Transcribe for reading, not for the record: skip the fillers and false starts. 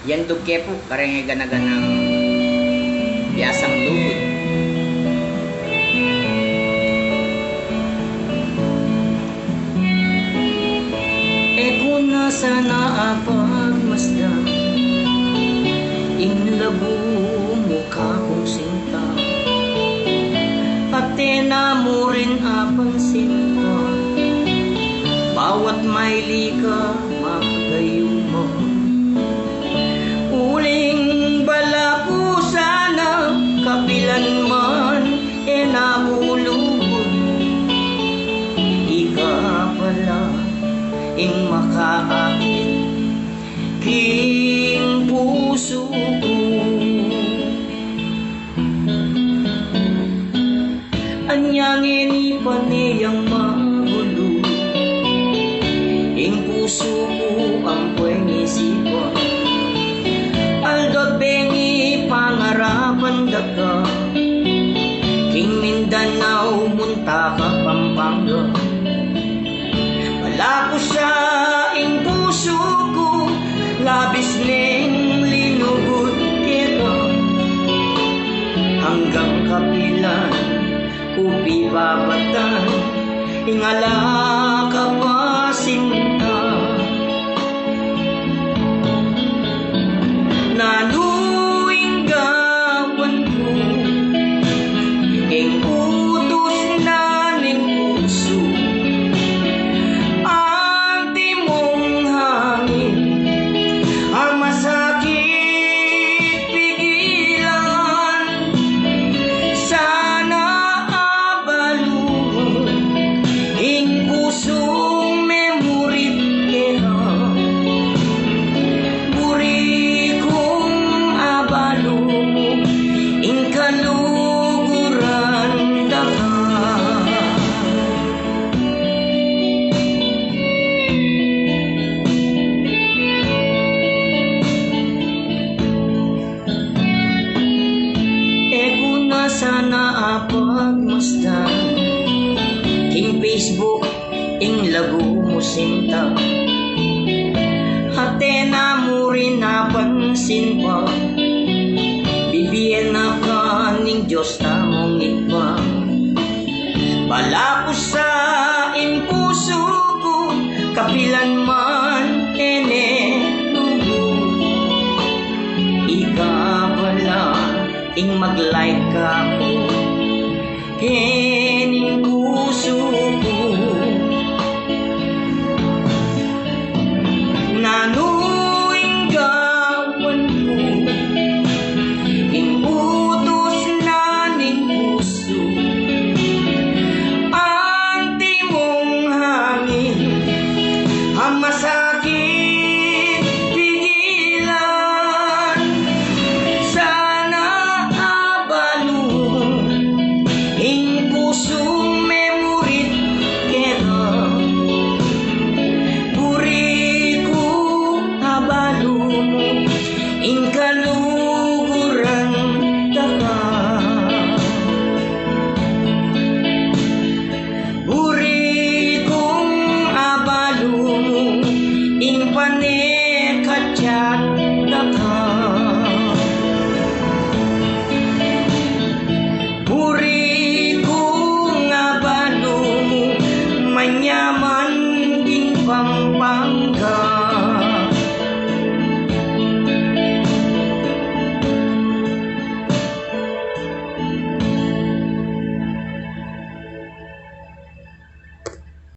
Yan dugke po, kareng ganaganang biyasang lugod. E kung nasa naapagmasdan, inlabo mo ka kong sinta, pati na mo rin apansin ko, bawat may lika makagayo mo. Uling bala po sana, kapilan man e nahulugod. Ika pala ing makaakit king puso ko. Anyang inipaniyang magulo, ing puso ko ang buweng isipan. Aldot bengi pangarapan daga, king Mindanao munta ka Pampanga. Wala ko sa ing puso ko, labis ning linugod kita. Hanggang kapilan upi babatan, ingala ka pa sinta. Naluing gawan ko, ing utos na ning puso, ang timong hangin, ang masakit pigilan. Sana abalo ing pusong memorit kaya, buri kong abalo ing kaluguran daga. Kung nasa naapagmasdan, king Facebook ing lago mo sinta, hati na mo rin napansin pa, bibiyen na ka ning Diyos tamong iba. Bala ko sa ing puso ko, kapilan man ene lugod. Ika pala ing mag-like ka ko,